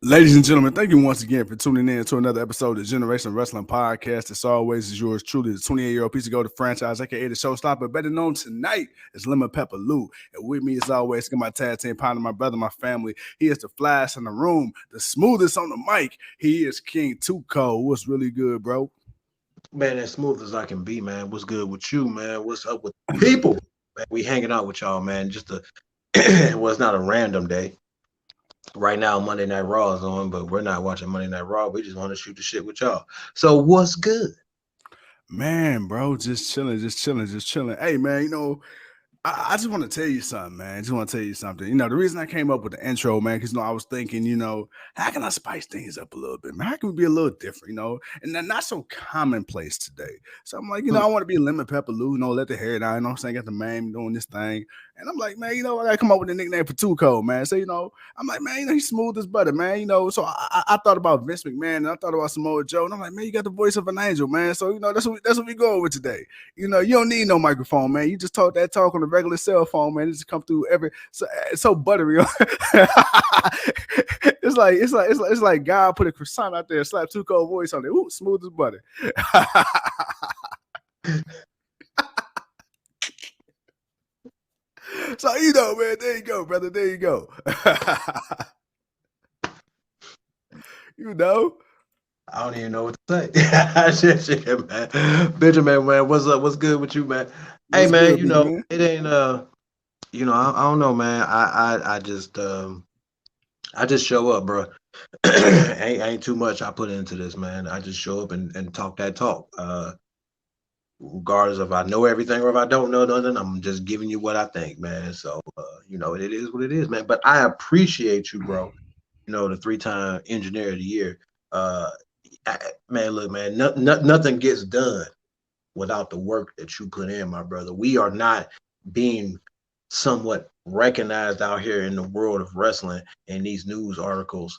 Ladies and gentlemen, thank you once again for tuning in to another episode of the Generation Wrestling Podcast. As always, is yours truly, the 28-year-old piece of gold franchise, aka the Showstopper, better known tonight as Lemon Pepper Lou. And with me, as always, got my tag team partner, my brother, my family. He is the flash in the room, the smoothest on the mic. He is King Tuco. What's really good, bro? Man, as smooth as I can be, man. What's good with you, man? What's up with people? Man, we hanging out with y'all, man. Just a well, it's not a random day. Right now, Monday Night Raw is on, but we're not watching Monday Night Raw. We just want to shoot the shit with y'all. So what's good? Man, bro, just chilling, just chilling, just chilling. Hey, man, I just want to tell you something, man. I just want to tell you something. The reason I came up with the intro, man, because I was thinking, how can I spice things up a little bit, man? How can we be a little different, and then not so commonplace today. So I'm like, I want to be Lemon Pepper Lou, let the hair down, I'm saying, got the man doing this thing. And I'm like, man, I gotta come up with a nickname for Too Cold, man. So, I'm like, man, he's smooth as butter, man. So I thought about Vince McMahon and I thought about Samoa Joe, and I'm like, man, you got the voice of an angel, man. So, that's what we going with today. You don't need no microphone, man. You just talk that talk on a regular cell phone, man. It just come through it's so buttery. it's like God put a croissant out there, slap Too Cold voice on it. Ooh, smooth as butter. So man, there you go, brother. There you go. I don't even know what to say. Shit, man. Benjamin, man, what's up? What's good with you, man? Hey, man, good, man? it ain't I don't know, man. I just show up, bro. ain't too much I put into this, man. I just show up and talk that talk. Regardless if I know everything or if I don't know nothing, I'm just giving you what I think, man. So it is what it is, man. But I appreciate you, bro. The 3-time engineer of the year. Man, look, man, nothing gets done without the work that you put in, my brother. We are not being somewhat recognized out here in the world of wrestling in these news articles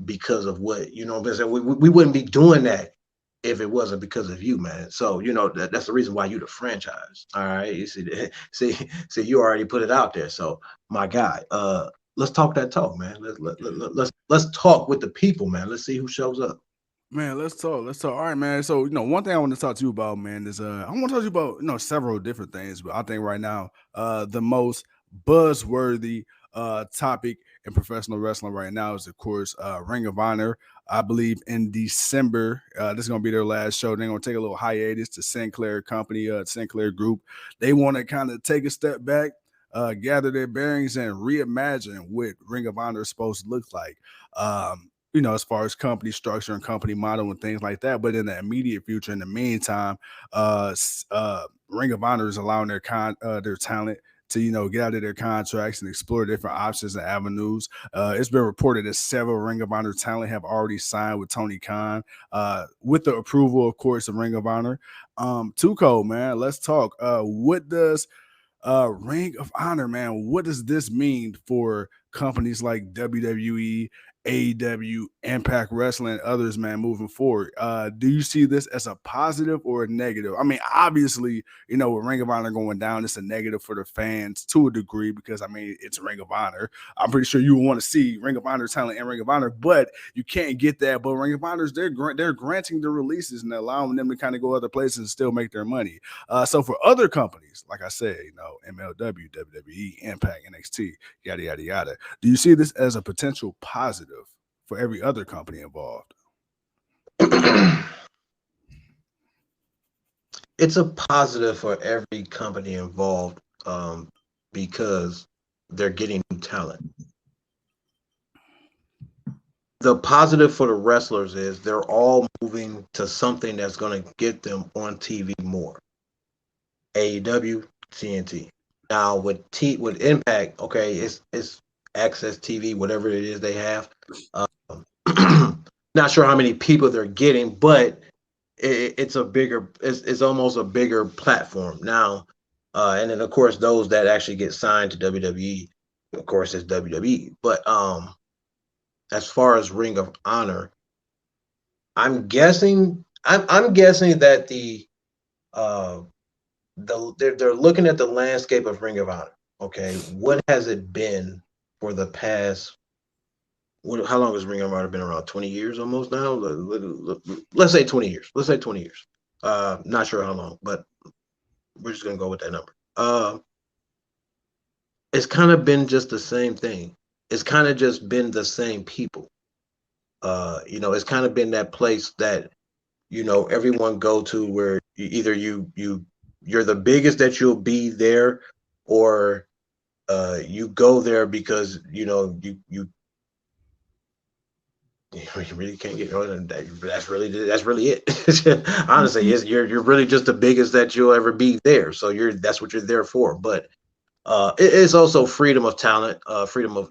because of what we wouldn't be doing that if it wasn't because of you, man. So that's the reason why you the franchise. All right, you see, you already put it out there. So my guy, let's talk that talk, man. Let's talk with the people, man. Let's see who shows up. Man, let's talk. Let's talk. All right, man. So, one thing I want to talk to you about, man, is I want to talk to you about, several different things, but I think right now, the most buzzworthy topic in professional wrestling right now is, of course, Ring of Honor. I believe in December, this is gonna be their last show. They're gonna take a little hiatus to Sinclair Company, Sinclair Group. They want to kind of take a step back, gather their bearings, and reimagine what Ring of Honor is supposed to look like. As far as company structure and company model and things like that. But in the immediate future, in the meantime, Ring of Honor is allowing their talent to get out of their contracts and explore different options and avenues. It's been reported that several Ring of Honor talent have already signed with Tony Khan, with the approval, of course, of Ring of Honor. Too Cold, man. Let's talk. What does Ring of Honor, man? What does this mean for companies like WWE, AEW, Impact Wrestling, and others, man, moving forward? Do you see this as a positive or a negative? I mean, obviously, with Ring of Honor going down, it's a negative for the fans to a degree because, I mean, it's Ring of Honor. I'm pretty sure you want to see Ring of Honor talent and Ring of Honor, but you can't get that. But Ring of Honor, they're granting the releases and allowing them to kind of go other places and still make their money. So for other companies, like I said, MLW, WWE, Impact, NXT, yada, yada, yada, do you see this as a potential positive for every other company involved? It's a positive for every company involved, because they're getting new talent. The positive for the wrestlers is they're all moving to something that's going to get them on TV more. AEW, TNT. Now with Impact, okay, it's Access TV, whatever it is they have. Not sure how many people they're getting, but it's almost a bigger platform now. And then of course those that actually get signed to WWE, of course, it's WWE. But as far as Ring of Honor, I'm guessing that they're looking at the landscape of Ring of Honor. Okay, what has it been for the past How long has Ring of Honor been around? 20 years almost now. Let's say 20 years. Let's say 20 years. Not sure how long, but we're just gonna go with that number. It's kind of been just the same thing. It's kind of just been the same people. It's kind of been that place that everyone go to where either you're the biggest that you'll be there, or you go there because you really can't get on. That's really it. Honestly, you're really just the biggest that you'll ever be there. So that's what you're there for. But it's also freedom of talent, freedom of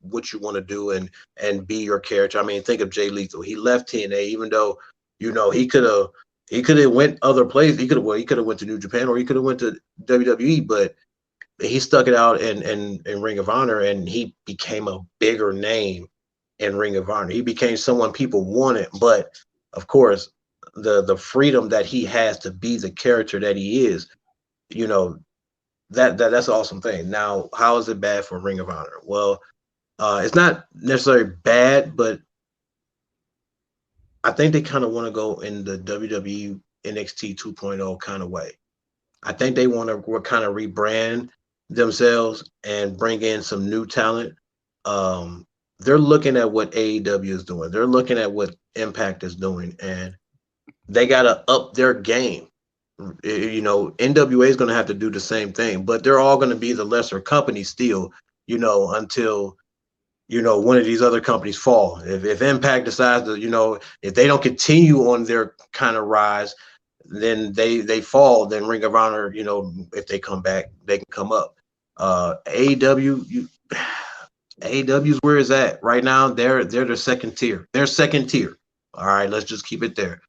what you want to do and be your character. I mean, think of Jay Lethal. He left TNA, even though he could have went other places. He could have went to New Japan, or he could have went to WWE, but he stuck it out in Ring of Honor, and he became a bigger name in Ring of Honor. He became someone people wanted, but of course, the freedom that he has to be the character that he is, you know, that's an awesome thing. Now, how is it bad for Ring of Honor? Well, it's not necessarily bad, but I think they kind of want to go in the WWE NXT 2.0 kind of way. I think they want to kind of rebrand themselves and bring in some new talent. They're looking at what AEW is doing. They're looking at what Impact is doing, and they got to up their game. NWA is going to have to do the same thing, but they're all going to be the lesser companies still, until one of these other companies fall. If Impact decides to, if they don't continue on their kind of rise, then they fall. Then Ring of Honor, if they come back, they can come up. AEW, AEW's where it's at right now. They're the second tier. They're second tier. All right, let's just keep it there.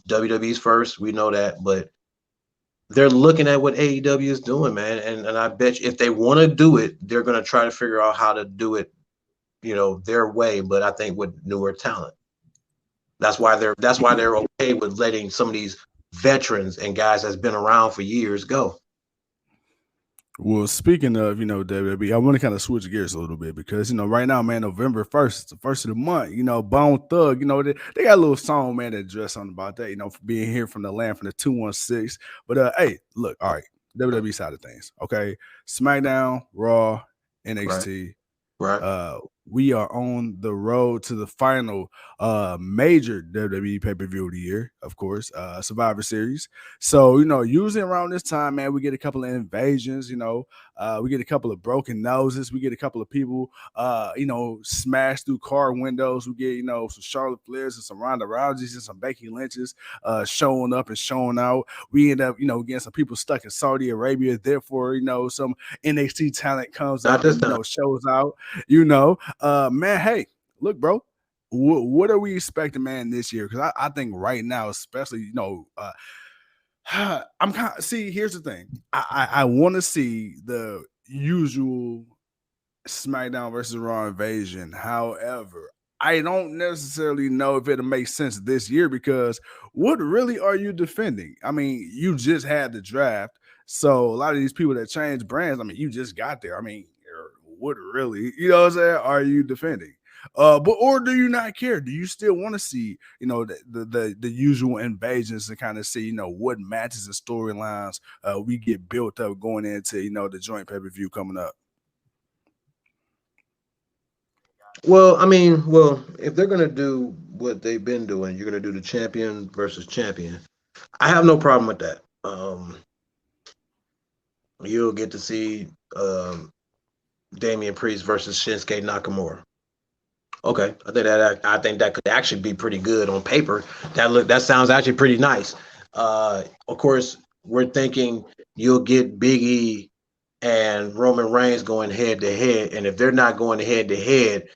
WWE's first, we know that, but they're looking at what AEW is doing, man. And I bet you if they want to do it, they're going to try to figure out how to do it, their way. But I think with newer talent, that's why they're okay with letting some of these veterans and guys that's been around for years go. Well, speaking of, WWE, I want to kind of switch gears a little bit because, right now, man, November 1st, it's the first of the month, Bone Thug, they got a little song, man, that address something about that, for being here from the land from the 216. But, hey, look, all right, WWE side of things, okay? SmackDown, Raw, NXT. Right. We are on the road to the final major WWE pay-per-view of the year, of course, Survivor Series. So, usually around this time, man, we get a couple of invasions, we get a couple of broken noses, we get a couple of people, smashed through car windows. We get, some Charlotte Flairs and some Ronda Rouseys and some Becky Lynch's showing up and showing out. We end up, getting some people stuck in Saudi Arabia. Therefore, some NXT talent comes Not out this and, time. shows out, man, hey, look, bro, what are we expecting, man, this year? Because I think right now, especially, I'm kind of, see, here's the thing. I want to see the usual SmackDown versus Raw invasion. However, I don't necessarily know if it'll make sense this year because what really are you defending? I mean, you just had the draft. So a lot of these people that change brands, I mean, you just got there. I mean, what really, what I'm saying, are you defending? Or do you not care? Do you still want to see, the usual invasions and kind of see, what matches and storylines we get built up going into, the joint pay-per-view coming up? Well, I mean, if they're gonna do what they've been doing, you're gonna do the champion versus champion. I have no problem with that. You'll get to see Damien Priest versus Shinsuke Nakamura. Okay, I think that could actually be pretty good on paper. That sounds actually pretty nice. Of course, we're thinking you'll get Big E and Roman Reigns going head to head, and if they're not going head to head,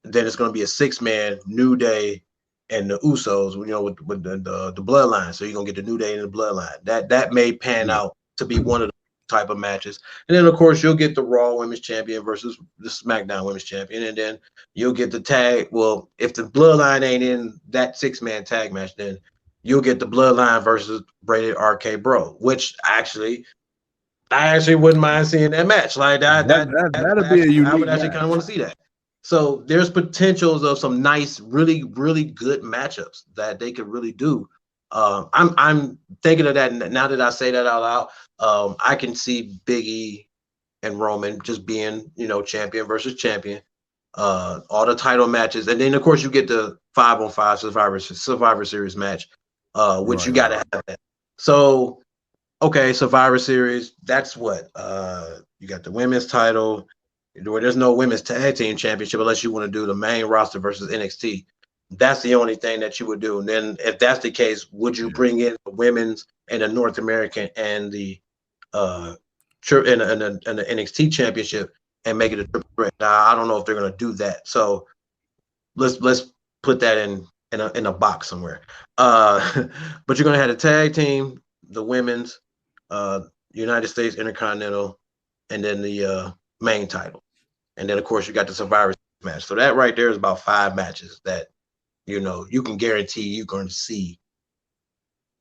then it's going to be a 6-man New Day and the Usos, with the bloodline. So you're gonna get the New Day and the bloodline. That may pan out to be one of the type of matches. And then of course you'll get the Raw Women's Champion versus the SmackDown Women's Champion, and then you'll get the tag. Well, if the bloodline ain't in that 6-man tag match, then you'll get the bloodline versus Braided RK Bro, which I actually wouldn't mind seeing that match. Like that That'll be a I would unique actually kind of match. want to see that. So there's potentials of some nice, really, really good matchups that they could really do. I'm thinking of that now that I say that out loud. I can see Big E and Roman just being, champion versus champion. All the title matches, and then of course you get the 5-on-5 Survivor Series match, which Right, you got to right. have that. So okay, Survivor Series. That's what you got the women's title. Where there's no women's tag team championship unless you want to do the main roster versus NXT. That's the only thing that you would do. And then if that's the case, would you Yeah. bring in the women's and the North American and the uh and the NXT championship and make it a triple threat? Now, I don't know if they're gonna do that. So let's put that in a box somewhere. But you're gonna have the tag team, the women's, uh, United States Intercontinental, and then the main title, and then of course you got the Survivor match. So that right there is about 5 matches that you can guarantee you're going to see,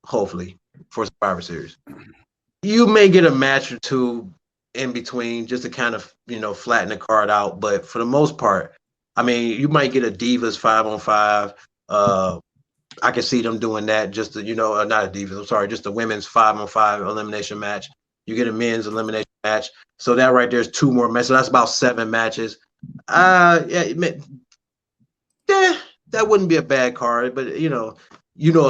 hopefully, for Survivor Series. You may get a match or two in between just to kind of flatten the card out, but for the most part, I mean, you might get a Divas 5-on-5. I can see them doing that. Just the not a Divas. I'm sorry, just the women's 5-on-5 elimination match. You get a men's elimination match. So that right there's 2 more matches. So that's about 7 matches. Yeah, that wouldn't be a bad card, but a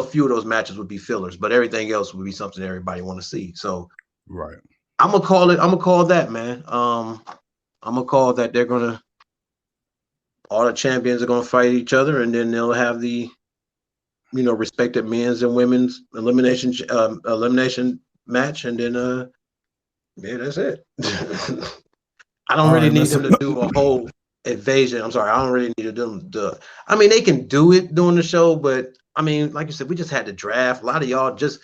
few of those matches would be fillers, but everything else would be something everybody want to see. So Right. I'm gonna call it. I'm gonna call that, man. I'm gonna call that they're gonna all the champions are gonna fight each other, and then they'll have the respected men's and women's elimination match, and then yeah, that's it. I don't All really right, man. need So them to do a whole invasion. I'm sorry, I don't really need to do them. I mean, they can do it during the show, but I mean, like you said, we just had the draft. A lot of y'all just,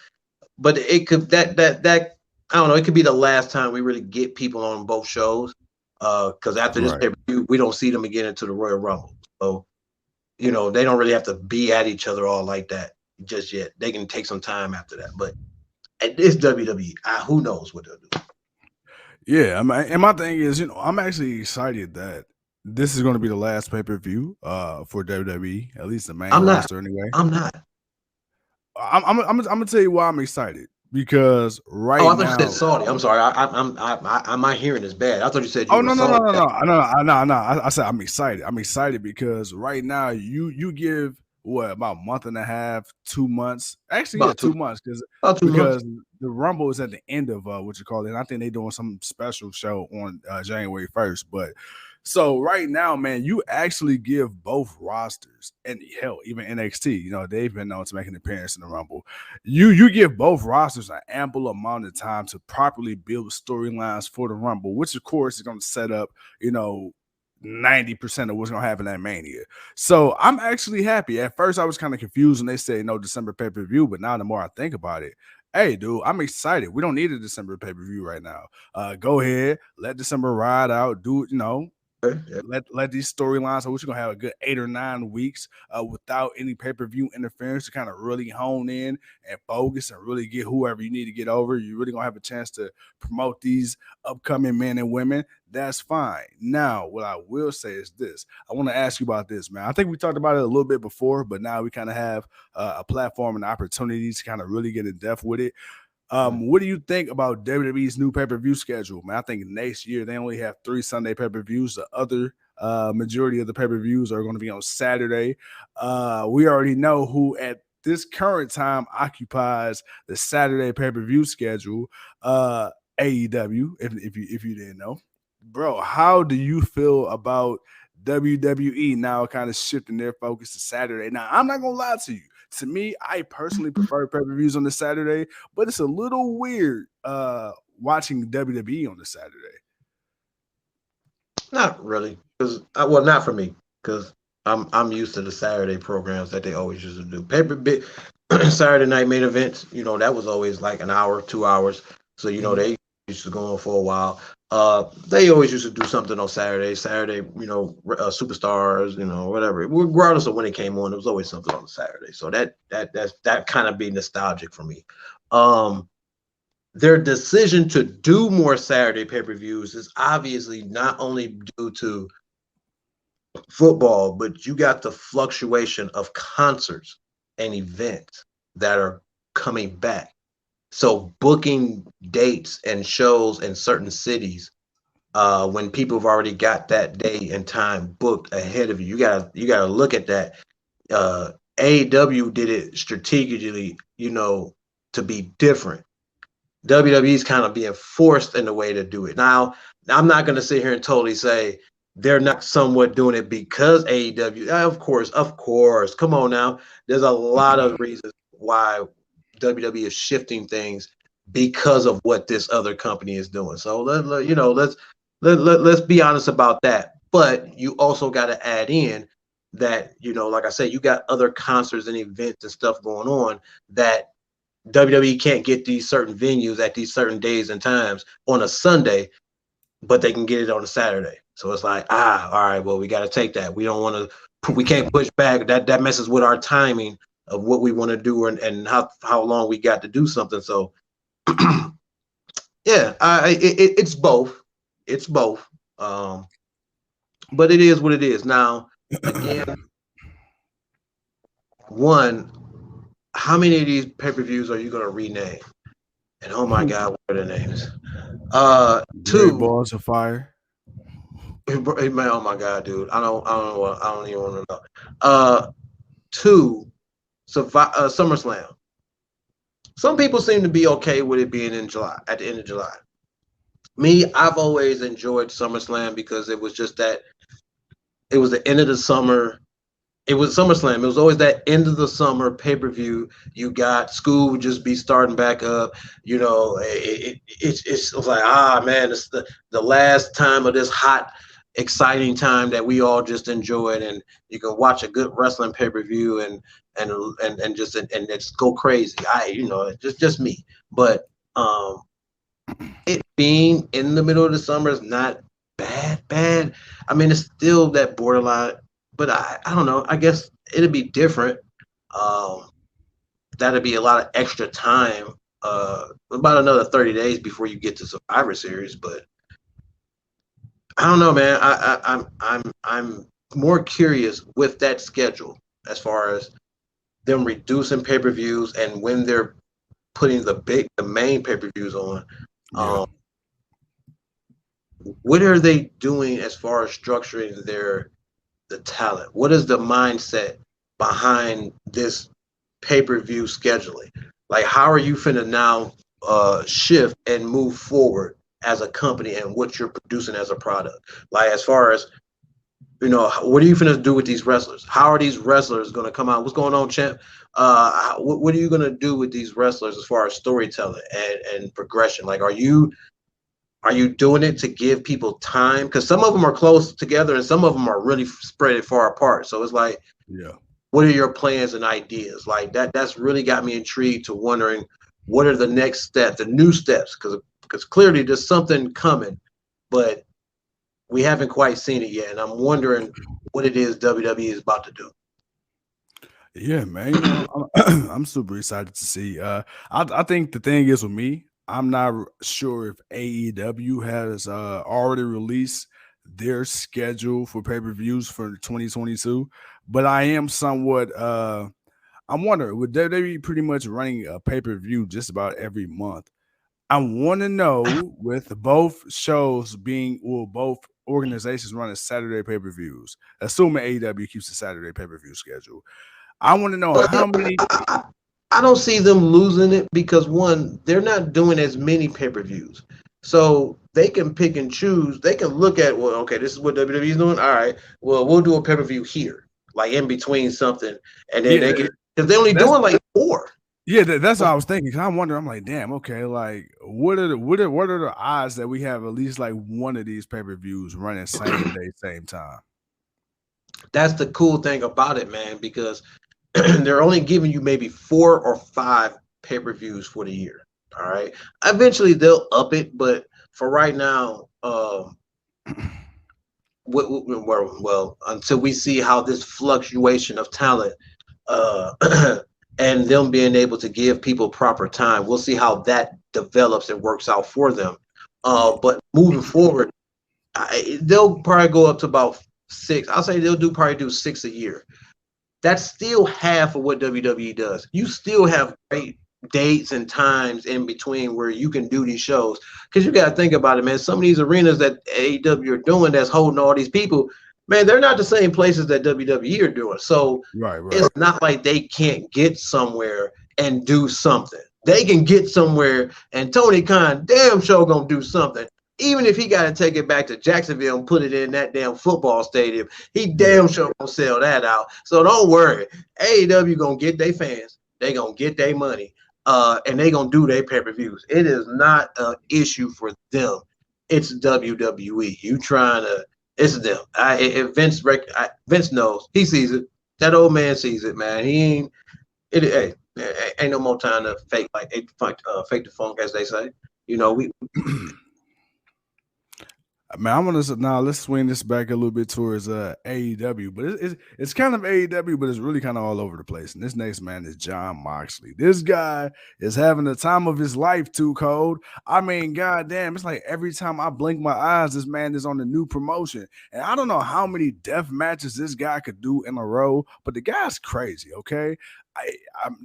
but it could that I don't know. It could be the last time we really get people on both shows. Because after this right. pay-per-view, we don't see them again into the Royal Rumble. So they don't really have to be at each other all like that just yet. They can take some time after that, but it's WWE. Who knows what they'll do? Yeah, and my thing is, I'm actually excited that this is going to be the last pay-per-view for WWE, at least the main I'm not. roster anyway. I'm not. I'm gonna tell you why I'm excited because Oh, right I thought you said now. Saudi. I'm sorry. My hearing is bad. I thought you said you Oh were a no no no Saudi no guy. no no! I said I'm excited. I'm excited because right now you give what about a month and a half, 2 months? Actually, yeah, About two 2 months about 2 months. because the Rumble is at the end of what you call it. And I think they're doing some special show on January 1st. But so right now, man, you actually give both rosters and hell, even NXT. They've been known to make an appearance in the Rumble. You give both rosters an ample amount of time to properly build storylines for the Rumble, which of course is going to set up, 90% of what's going to happen at Mania. So I'm actually happy. At first, I was kind of confused when they said no December pay-per-view, but now the more I think about it, hey, dude, I'm excited. We don't need a December pay-per-view right now. Go ahead, let December ride out. Do it, Okay, yeah. let these storylines. So we're gonna have a good 8 or 9 weeks without any pay-per-view interference to kind of really hone in and focus and really get whoever you need to get over. You're really gonna have a chance to promote these upcoming men and women. That's fine. Now, what I will say is this: I want to ask you about this, man. I think we talked about it a little bit before, but now we kind of have a platform and opportunities to kind of really get in depth with it. What do you think about WWE's new pay-per-view schedule, man? I think next year they only have 3 Sunday pay-per-views. The other majority of the pay-per-views are going to be on Saturday. We already know who at this current time occupies the Saturday pay-per-view schedule. AEW, if you didn't know. Bro, how do you feel about WWE now kind of shifting their focus to Saturday? Now, I'm not gonna lie to you. To me, I personally prefer pay-per-views on the Saturday, but it's a little weird watching WWE on the Saturday. Not really, because well, not for me, because I'm used to the Saturday programs that they always used to do. Paper bit Saturday night main events. That was always like an hour, 2 hours. So they used to go on for a while. They always used to do something on Saturday. Saturday, superstars, whatever. Regardless of when it came on, there was always something on Saturday. So that kind of be nostalgic for me. Their decision to do more Saturday pay-per-views is obviously not only due to football, but you got the fluctuation of concerts and events that are coming back. So booking dates and shows in certain cities, when people have already got that day and time booked ahead of you, you gotta look at that. AEW did it strategically, to be different. WWE's kind of being forced in a way to do it. Now, I'm not going to sit here and totally say they're not somewhat doing it because AEW. Of course. Come on now. There's a lot of reasons why WWE is shifting things because of what this other company is doing. So let's be honest about that. But you also got to add in that, like I said, you got other concerts and events and stuff going on that WWE can't get these certain venues at these certain days and times on a Sunday, but they can get it on a Saturday. So it's like, all right, well, we got to take that. We don't want to, we can't push back. That messes with our timing of what we want to do and how long we got to do something. So yeah, it's both. It's both. But it is what it is. Now, again, one, how many of these pay-per-views are you going to rename? And oh my God, what are the names? Great Two, balls of fire. man, oh my God, dude, I don't even want to know. Two, SummerSlam. Some people seem to be okay with it being in July, at the end of July. Me, I've always enjoyed SummerSlam because it was just that it was the end of the summer. It was SummerSlam. It was always that end of the summer pay-per-view. You got school would just be starting back up. It was like, man, it's the last time of this hot, exciting time that we all just enjoyed, and you can watch a good wrestling pay-per-view and just go crazy. Just me. But it being in the middle of the summer is not bad. I mean, it's still that borderline, but I don't know. I guess it'd be different. That'd be a lot of extra time. About another 30 days before you get to Survivor Series, but I don't know, man. I'm more curious with that schedule as far as them reducing pay-per-views and when they're putting the main pay-per-views on. Yeah. What are they doing as far as structuring the talent? What is the mindset behind this pay-per-view scheduling? Like, how are you finna now shift and move forward as a company and what you're producing as a product? Like, as far as, what are you finna do with these wrestlers? How are these wrestlers gonna come out? What's going on, champ? What are you gonna do with these wrestlers as far as storytelling and progression? Like, are you doing it to give people time? Because some of them are close together and some of them are really spread far apart. So it's like, Yeah. what are your plans and ideas? Like that's really got me intrigued to wondering what are the next steps, the new steps, because clearly there's something coming, but we haven't quite seen it yet. And I'm wondering what it is WWE is about to do. Yeah, man. I'm super excited to see. I think the thing is with me, I'm not sure if AEW has already released their schedule for pay-per-views for 2022, but I am somewhat I'm wondering, would they be pretty much running a pay-per-view just about every month? I want to know, with both shows being, well, both organizations running Saturday pay-per-views, assuming AEW keeps the Saturday pay-per-view schedule. I want to know how many. I don't see them losing it because, one, they're not doing as many pay-per-views. So they can pick and choose. They can look at, well, okay, this is what WWE is doing. All right, well, we'll do a pay-per-view here, like in between something. And then Yeah, they get, because they're only doing like 4. yeah, that's what I was thinking. 'Cause I'm wondering. I'm like, damn, okay, like what are the odds that we have at least like one of these pay-per-views running same day, same time? That's the cool thing about it, man, because they're only giving you maybe 4 or 5 pay-per-views for the year. All right. Eventually they'll up it, but for right now, well, until we see how this fluctuation of talent and them being able to give people proper time, we'll see how that develops and works out for them. But moving forward, they'll probably go up to about 6. I'll say they'll probably do 6 a year. That's still half of what WWE does. You still have great dates and times in between where you can do these shows. Because you got to think about it, man. Some of these arenas that AEW are doing that's holding all these people, man, they're not the same places that WWE are doing. So Right. it's not like they can't get somewhere and do something. They can get somewhere, and Tony Khan damn sure gonna do something. Even if he got to take it back to Jacksonville and put it in that damn football stadium, he damn sure gonna sell that out. So don't worry. AEW gonna get their fans. They gonna get their money. And they gonna do their pay-per-views. It is not an issue for them. It's WWE. You trying to? It's them. If Vince knows, he sees it. That old man sees it, man. He ain't. Hey, ain't no more time to fake fake the funk, as they say. You know, we Man, I'm gonna now let's swing this back a little bit towards AEW, but it's kind of AEW, but it's really kind of all over the place. And this next man is Jon Moxley. This guy is having the time of his life, too cold. I mean, goddamn, it's like every time I blink my eyes, this man is on a new promotion, and I don't know how many death matches this guy could do in a row, but the guy's crazy. Okay, I'm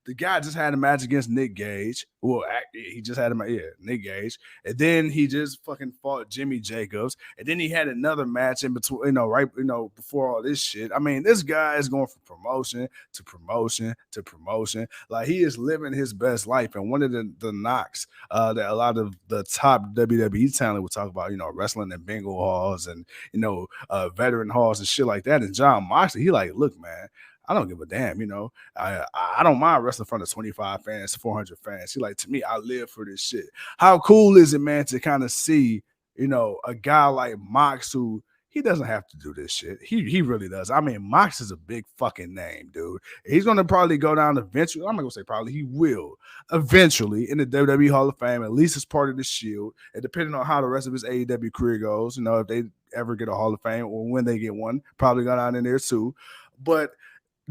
the guy just had a match against Nick Gage. Well, he just had Nick Gage, and then he just fucking fought Jimmy Jacobs, and then he had another match in between, before all this shit. I mean, this guy is going from promotion to promotion to promotion. Like, he is living his best life. And one of the knocks that a lot of the top WWE talent would talk about, wrestling in bingo halls and veteran halls and shit like that. And Jon Moxley, he like, look, man, I don't give a damn, I don't mind wrestling in front of 25 fans, 400 fans. He like, to me, I live for this shit. How cool is it, man, to kind of see, a guy like Mox who he doesn't have to do this shit. He really does. I mean, Mox is a big fucking name, dude. He's going to probably go down eventually. I'm not going to say probably. He will eventually in the WWE Hall of Fame, at least as part of the Shield. And depending on how the rest of his AEW career goes, if they ever get a Hall of Fame or when they get one, probably go down in there too. But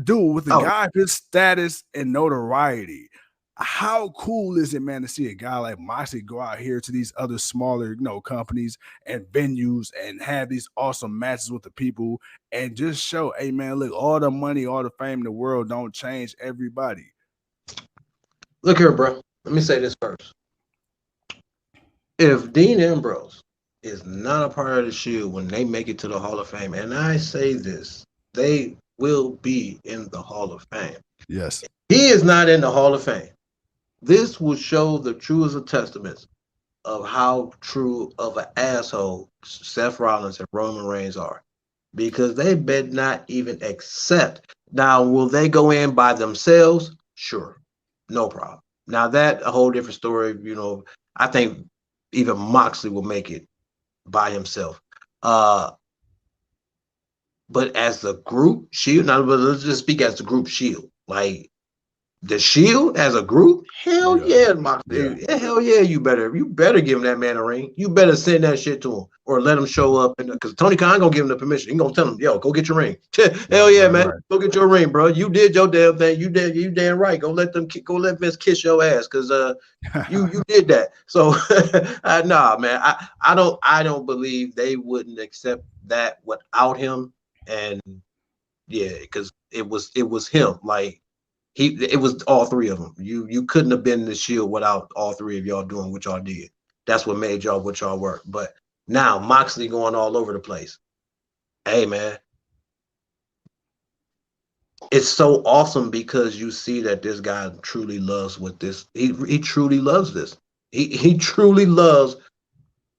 dude, with a guy of his status and notoriety, how cool is it, man, to see a guy like Moxley go out here to these other smaller, companies and venues and have these awesome matches with the people and just show, hey, man, look, all the money, all the fame in the world don't change everybody. Look here, bro. Let me say this first. If Dean Ambrose is not a part of the Shield when they make it to the Hall of Fame, and I say this, they will be in the Hall of Fame. Yes. He is not in the Hall of Fame. This will show the truest of testaments of how true of an asshole Seth Rollins and Roman Reigns are. Because they bet not even accept. Now, will they go in by themselves? Sure. No problem. Now, that a whole different story. I think even Moxley will make it by himself. But as the group Shield, now let's just speak as the group Shield. Like the Shield as a group, hell yeah, Moxley. Yeah. Hell yeah, you better give him that man a ring. You better send that shit to him or let him show up. Because Tony Khan gonna give him the permission. He gonna tell him, yo, go get your ring. Hell yeah, man, go get your ring, bro. You did your damn thing. You damn right. Go let Vince kiss your ass, because you did that. So nah, man, I don't believe they wouldn't accept that without him. And yeah, because it was him. Like it was all three of them. You couldn't have been in the Shield without all three of y'all doing what y'all did. That's what made y'all what y'all were. But now Moxley going all over the place. Hey, man, it's so awesome because you see that this guy truly loves what this. He truly loves this. He truly loves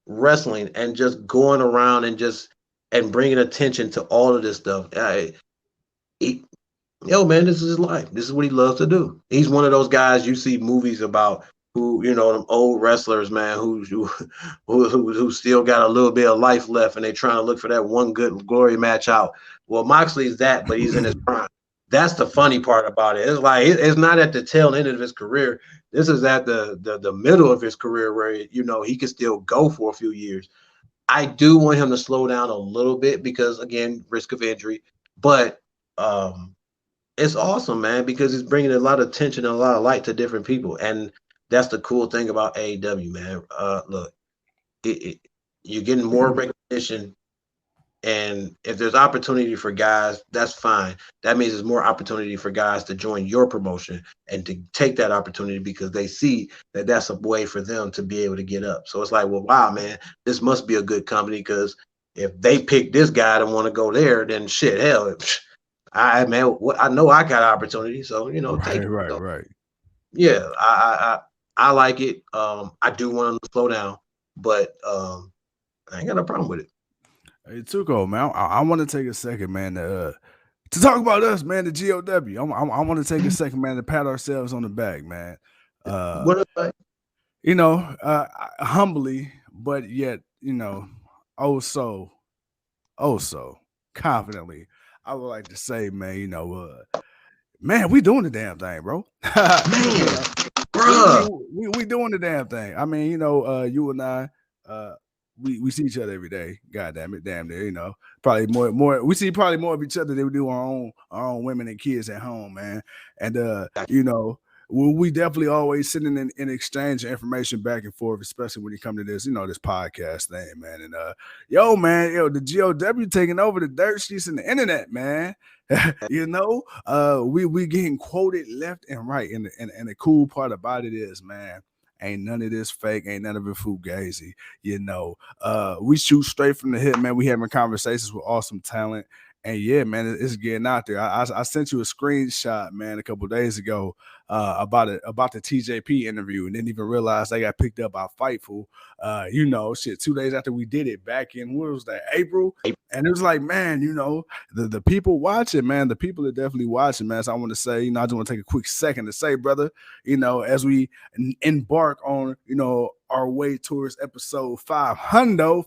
wrestling and just going around and bringing attention to all of this stuff. Yo, man, this is his life. This is what he loves to do. He's one of those guys you see movies about who, them old wrestlers, man, who still got a little bit of life left, and they're trying to look for that one good glory match out. Well, Moxley's that, but he's in his prime. That's the funny part about it. It's like it's not at the tail end of his career. This is at the middle of his career where he can still go for a few years. I do want him to slow down a little bit because, again, risk of injury, but it's awesome, man, because it's bringing a lot of attention and a lot of light to different people. And that's the cool thing about AEW, man. Look, you're getting more recognition And if there's opportunity for guys, that's fine. That means there's more opportunity for guys to join your promotion and to take that opportunity because they see that that's a way for them to be able to get up. So it's like, well, wow, man, this must be a good company because if they pick this guy to want to go there, then shit, hell, I man, I know I got opportunity, so take Right, it. right, So, right. yeah, I like it. I do want them to slow down, but I ain't got no problem with it. Hey, Tuco, man, I want to take a second, man, to talk about us, man, the GOW. I want to take a second, man, to pat ourselves on the back, man. Uh, What like, humbly, but yet, oh so, oh so confidently, I would like to say, man, man, we doing the damn thing, bro. you man, know, we we bruh. we doing the damn thing. I mean, you and I, uh, we see each other every day. God damn it, damn near. Probably more. We see probably more of each other than we do our own women and kids at home, man. And we definitely always sitting in exchange of information back and forth, especially when you come to this, this podcast thing, man. And the GOW taking over the dirt streets and the internet, man. We getting quoted left and right, and the cool part about it is, man, ain't none of this fake, ain't none of it fugazi. We shoot straight from the hip, man. We having conversations with awesome talent, and yeah, man, it's getting out there. I sent you a screenshot, man, a couple days ago about the TJP interview, and didn't even realize they got picked up by Fightful. Shit, 2 days after we did it back in what was that, April. And it was like, man, the people watching, man, the people are definitely watching, man. So I want to say, I just want to take a quick second to say, brother, as we embark on, our way towards episode 500,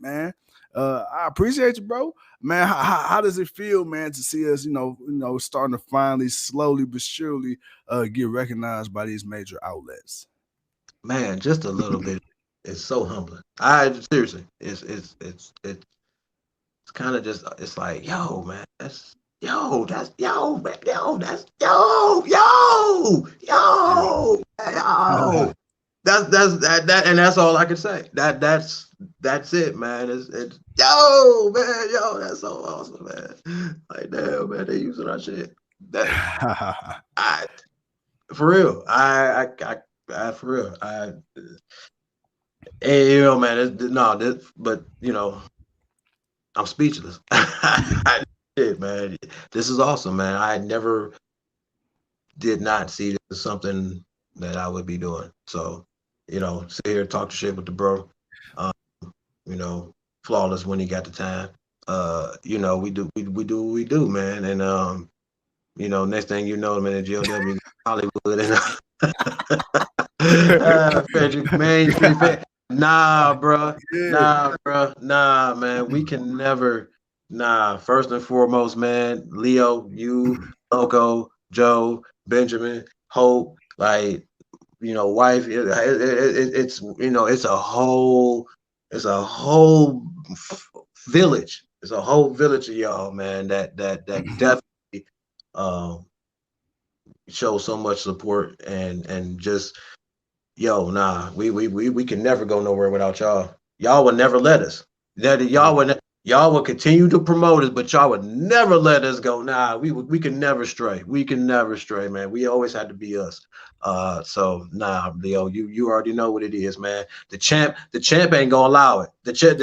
man. I appreciate you, bro. Man, how does it feel, man, to see us, starting to finally, slowly but surely, get recognized by these major outlets? Man, just a little bit. It's so humbling. I seriously, it's kind of just it's like, yo, man, that's yo, man, yo, that's yo. That's and that's all I can say. That's it, man. It's yo, man, yo, that's so awesome, man. Like damn, man, they using our shit. That I for real. I for real. Man, no, but I'm speechless. Shit, man, this is awesome, man. I never did not see this as something that I would be doing. So, sit here, talk to shit with the bro. Um, flawless when he got the time. We do what we do, man. And next thing you know, man, GLW Hollywood and Main Street fan. Nah, bro. Nah, bro. Nah, man. We can never. Nah. First and foremost, man. Leo, you, Loco, Joe, Benjamin, Hope, like wife. It's it's a whole village. It's a whole village of y'all, man. That definitely show so much support and just we can never go nowhere without y'all. Y'all would never let us. That y'all would continue to promote us, but y'all would never let us go. Nah, we can never stray. We can never stray, man. We always had to be us. So nah, Leo, you already know what it is, man. The champ ain't gonna allow it. The champ,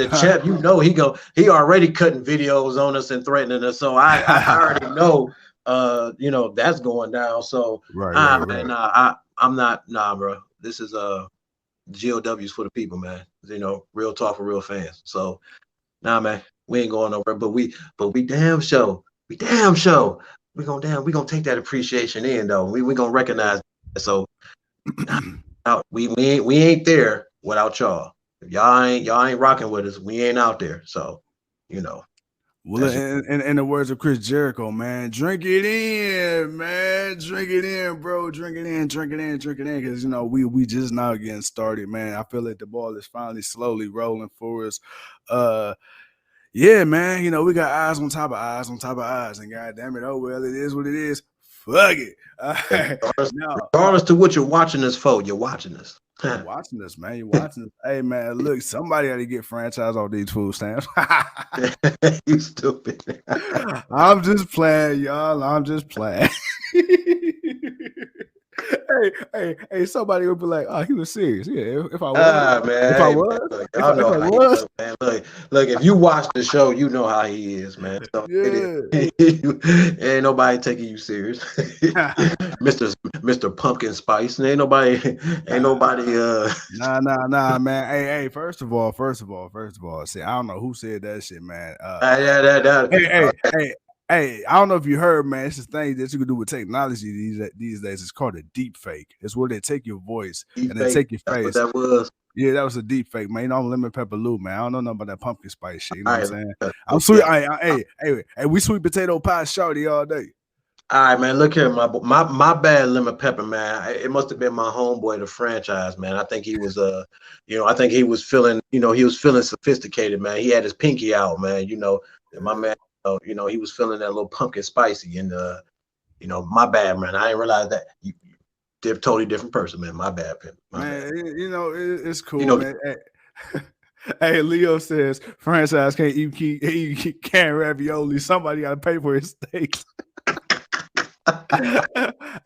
he already cutting videos on us and threatening us. So I already know that's going down. So Right. man, nah, I'm not, nah, bro. This is GOW's for the people, man. Real talk for real fans. So nah, man, we ain't going nowhere. But we damn show. We damn show. We gonna take that appreciation in though. We gonna recognize it. So we ain't there without y'all. If y'all ain't rocking with us, we ain't out there. So, Well, that's just in the words of Chris Jericho, man, drink it in, man, drink it in, bro, drink it in, drink it in, drink it in, because we just now getting started, man. I feel like the ball is finally slowly rolling for us. Yeah, man, we got eyes on top of eyes on top of eyes, and god damn it, oh well, it is what it is. Fuck it. Now, Regardless to what you're watching this for, you're watching this. you're watching this, man. You're watching this. Hey, man, look, somebody got to get franchise on these food stamps. You stupid. I'm just playing, y'all. I'm just playing. Hey, somebody would be like, "Oh, he was serious." Yeah, if I was, man, if I hey, was, man, look, if y'all I know how was, he is, man. Look, if you watch the show, you know how he is, man. So yeah. ain't nobody taking you serious, Mr. Pumpkin Spice. Ain't nobody. Nah, man. Hey, first of all, see, I don't know who said that shit, man. Hey, I don't know if you heard, man. It's a thing that you can do with technology these days. It's called a deep fake. It's where they take your voice and they take your face. That's what that was. Yeah, that was a deep fake, man. You know, I'm lemon pepper Lou, man. I don't know nothing about that pumpkin spice shit. You know what I'm saying? I'm sweet. Hey, we sweet potato pie shorty all day. All right, man. Look here, my bad, lemon pepper, man. It must have been my homeboy, the franchise, man. I think he was I think he was feeling, he was feeling sophisticated, man. He had his pinky out, man. My man, he was feeling that little pumpkin spicy, and my bad, man. I didn't realize that they're totally different person, man. My bad, Pimp. Man, it's cool, man. Hey, Leo says franchise can't eat canned ravioli. Somebody got to pay for his steaks.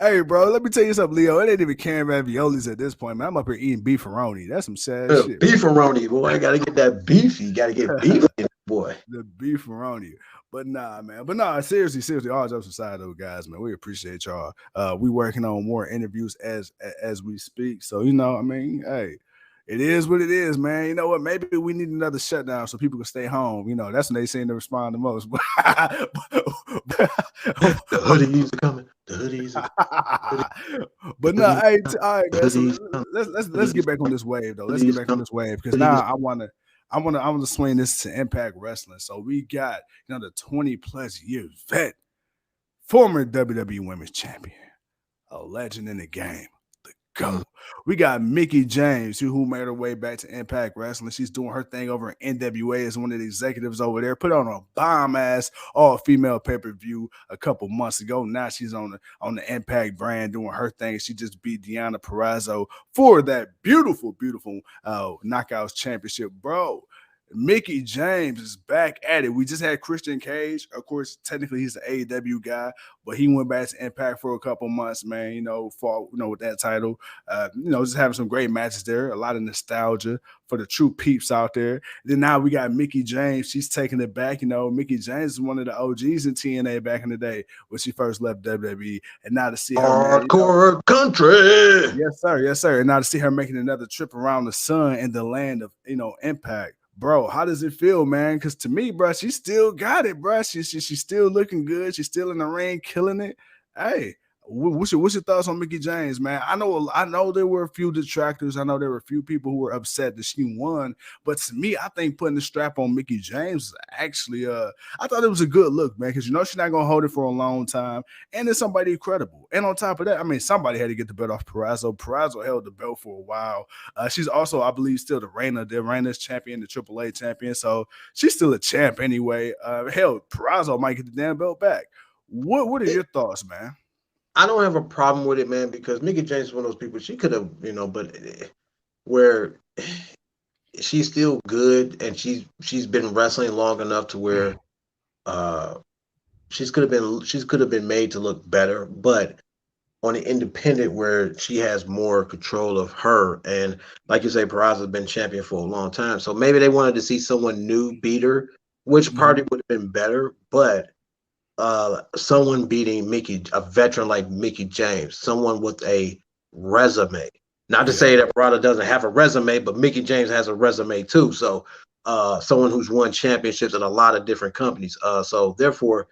Hey, bro, let me tell you something, Leo. It ain't even canned raviolis at this point, man. I'm up here eating beefaroni. That's some sad shit. Beefaroni, boy. I gotta get that beefy. Gotta get beef in it, boy. The beefaroni. But nah, man. But nah, seriously, all jokes aside, though, guys, man, we appreciate y'all. We working on more interviews as we speak. So, I mean, hey, it is what it is, man. You know what? Maybe we need another shutdown so people can stay home. That's when they seem to respond the most. The hoodies are coming. The hoodies are coming. But no, hey, all right, man. So let's get back on this wave, though. Let's get back on this wave because now I want to swing this to Impact Wrestling. So we got the 20+ year vet, former WWE Women's Champion, a legend in the game. Go. We got Mickie James, who made her way back to Impact Wrestling. She's doing her thing over in NWA as one of the executives over there. Put on a bomb-ass all-female pay-per-view a couple months ago. Now she's on the Impact brand doing her thing. She just beat Deonna Purrazzo for that beautiful Knockouts Championship. Bro, Mickie James is back at it. We just had Christian Cage. Of course, technically he's the AEW guy, but he went back to Impact for a couple months, man, fought, with that title. Just having some great matches there. A lot of nostalgia for the true peeps out there. Then now we got Mickie James. She's taking it back. Mickie James is one of the OGs in TNA back in the day when she first left WWE. And now to see her hardcore country. Yes, sir. And now to see her making another trip around the sun in the land of, Impact. Bro, how does it feel, man? Because to me, bro, she still got it, bro. She's still looking good. She's still in the ring, killing it. Hey, what's your thoughts on Mickie James, man? I know there were a few detractors. I know there were a few people who were upset that she won. But to me, I think putting the strap on Mickie James is actually, I thought it was a good look, man, because she's not going to hold it for a long time. And it's somebody credible. And on top of that, I mean, somebody had to get the belt off Purrazzo. Purrazzo held the belt for a while. She's also, I believe, still the Reina's champion, the AAA champion. So she's still a champ anyway. Hell, Purrazzo might get the damn belt back. What are your thoughts, man? I don't have a problem with it, man, because Mickie James is one of those people. She could have, but where she's still good and she's been wrestling long enough to where she could have been made to look better, but on the independent where she has more control of her, and like you say, Purrazzo's been champion for a long time, so maybe they wanted to see someone new beat her, which party would have been better, but. Someone beating a veteran like Mickie James, someone with a resume. Not to say that Purrazzo doesn't have a resume, but Mickie James has a resume too. So someone who's won championships at a lot of different companies. So therefore,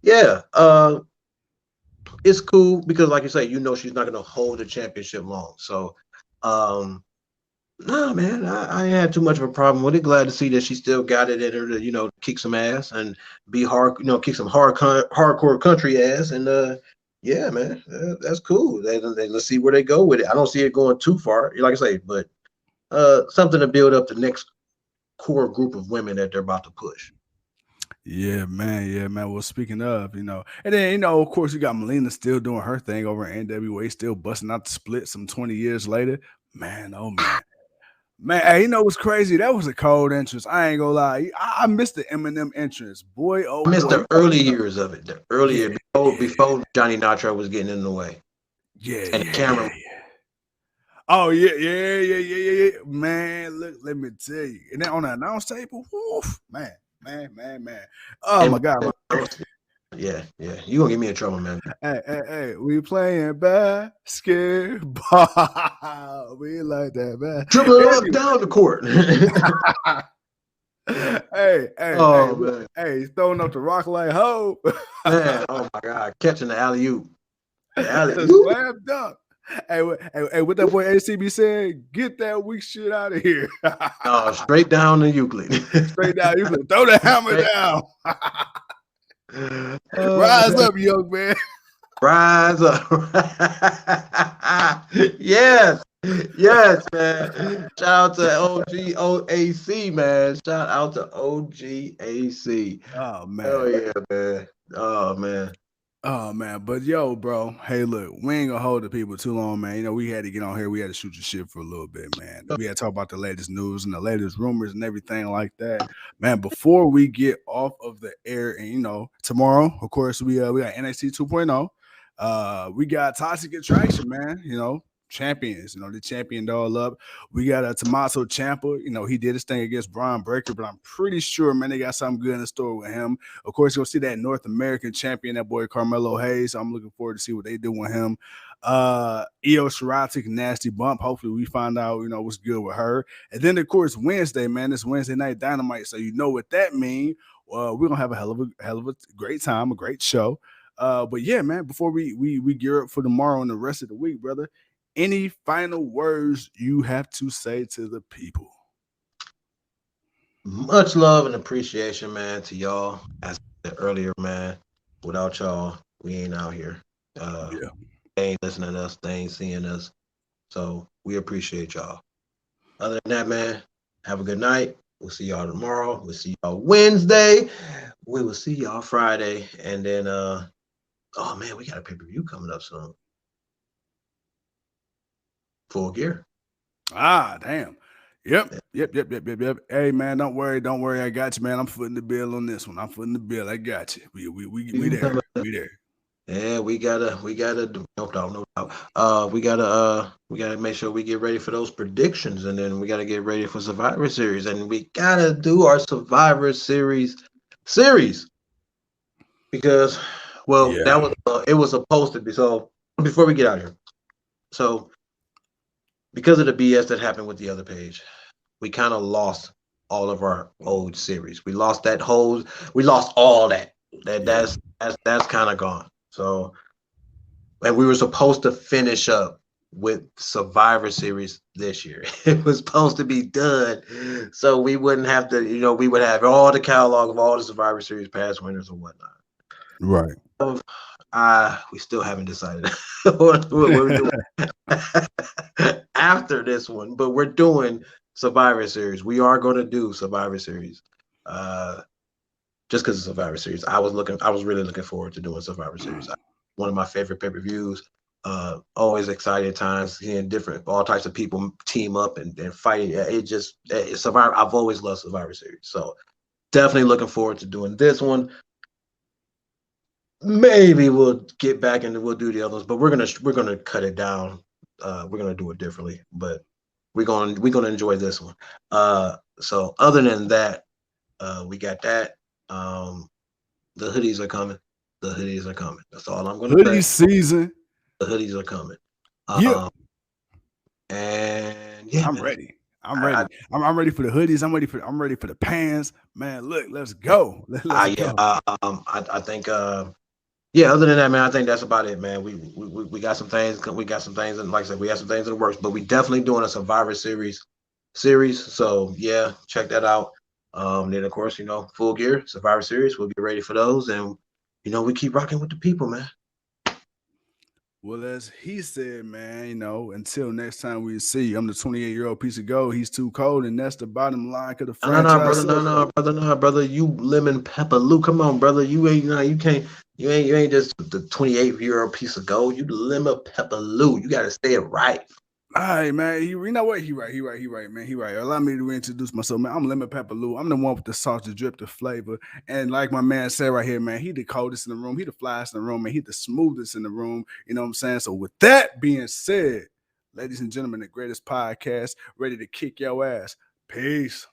it's cool because like you say, she's not going to hold the championship long. So no, man, I ain't had too much of a problem with it. Glad to see that she still got it in her to, kick some ass and be hard, kick some hardcore country ass. And yeah, man, that's cool. Let's see where they go with it. I don't see it going too far, like I say, but something to build up the next core group of women that they're about to push. Yeah, man. Yeah, man. Well, speaking of, and then, of course, you got Melina still doing her thing over in NWA, still busting out the split some 20 years later. Man, oh, man. Man, hey, you know what's crazy? That was a cold entrance. I ain't gonna lie. I missed the Eminem entrance. Boy, oh I missed boy. the early years of it. The Yeah, earlier before Johnny Nitro was getting in the way, yeah, and the yeah, camera. yeah, yeah. Oh, yeah, yeah, yeah, yeah, yeah, yeah. Man, look, let me tell you. And then on the announce table, woof, man. Oh And my God. yeah. You gonna get me in trouble, man. Hey, we playing basketball. We like that, man. Dribble it up Anyway, down the court. Oh man, hey, throwing up the rock like ho. man. Oh my God, catching the alley oop. The alley The oop. slam dunk. Hey, what that boy ACB said, get that weak shit out of here. No, straight down to Euclid. Straight down, you can throw the hammer Straight- down. Rise man. up, young man. Rise up. Yes. Yes, man. Shout out to OGOAC, man. Shout out to OGAC. Oh Oh man. yeah, man. Oh man. Oh man, but yo, bro, hey, look, we ain't gonna hold the people too long, man. We had to get on here. We had to shoot your shit for a little bit, man. We had to talk about the latest news and the latest rumors and everything like that, man. Before we get off of the air, and tomorrow, of course, we got NXT 2.0. We got Toxic Attraction, man. Champions. The champion all up. We got Tommaso Ciampa. He did his thing against Braun Breaker, but I'm pretty sure, man, they got something good in the store with him. Of course, you'll see that North American champion, that boy Carmelo Hayes. I'm looking forward to see what they do with him. Io Shirai took a nasty bump. Hopefully, we find out, what's good with her. And then, of course, Wednesday, man, it's Wednesday Night Dynamite. So you know what that means. We're gonna have a hell of a great time, a great show. But yeah, man, before we gear up for tomorrow and the rest of the week, brother, any final words you have to say to the people? Much love and appreciation, man, to y'all. As I said earlier, man, without y'all, we ain't out here. Yeah. They ain't listening to us, they ain't seeing us. So we appreciate y'all. Other than that, man, have a good night. We'll see y'all tomorrow. We'll see y'all Wednesday. We will see y'all Friday. And then oh man, we got a pay-per-view coming up soon. Full Gear. Ah, damn. Yep. Hey man, don't worry. I got you, man. I'm footing the bill on this one. I'm footing the bill. I got you. We there. We there. Yeah, we gotta no doubt. We gotta make sure we get ready for those predictions, and then we gotta get ready for Survivor Series, and we gotta do our Survivor Series because, well, Yeah. that was it was supposed to be. So before we get out here, so because of the BS that happened with the other page, we kind of lost all of our old series. We lost all that. That's kind of gone. So, and we were supposed to finish up with Survivor Series this year. It was supposed to be done, so we wouldn't have to. We would have all the catalog of all the Survivor Series past winners and whatnot. Right. We still haven't decided what we're doing after this one, but we're doing Survivor Series. We are going to do Survivor Series. Just because of Survivor Series. I was really looking forward to doing Survivor Series. One of my favorite pay-per-views. Always exciting times, seeing all types of people team up and fight. Survivor. I've always loved Survivor Series. So definitely looking forward to doing this one. Maybe we'll get back and we'll do the others, but we're gonna cut it down. We're gonna do it differently, but we're gonna enjoy this one. So other than that, we got that. The hoodies are coming. That's all I'm gonna Hoodie say. season. The hoodies are coming. Yeah. And yeah, I'm man. ready. I'm ready. I'm ready for the hoodies. I'm ready for the pants. Man, look, let's go. Let's Yeah. go. I think. Yeah. Other than that, man, I think that's about it, man. We got some things. We got some things, and like I said, we have some things in the works. But we definitely doing a Survivor Series. So yeah, check that out. Then of course, Full Gear Survivor Series. We'll get ready for those, and we keep rocking with the people, man. Well, as he said, man, until next time we see, I'm the 28-year-old piece of gold. He's too cold, and that's the bottom line of the No, no, no, franchise. brother, no, So, no, brother, no, brother. You lemon pepper Lou. Come on, brother. You ain't no, you can't. You ain't just the 28-year-old piece of gold. You the lemon pepper Lou. You gotta say it right. all right, man. You know what? He right, man. He right. Allow me to reintroduce myself, man. I'm Lemon Pepper Lou. I'm the one with the salty drip, the flavor. And like my man said right here, man, he the coldest in the room. He the flyest in the room, and he the smoothest in the room. You know what I'm saying? So with that being said, ladies and gentlemen, the greatest podcast, ready to kick your ass. Peace.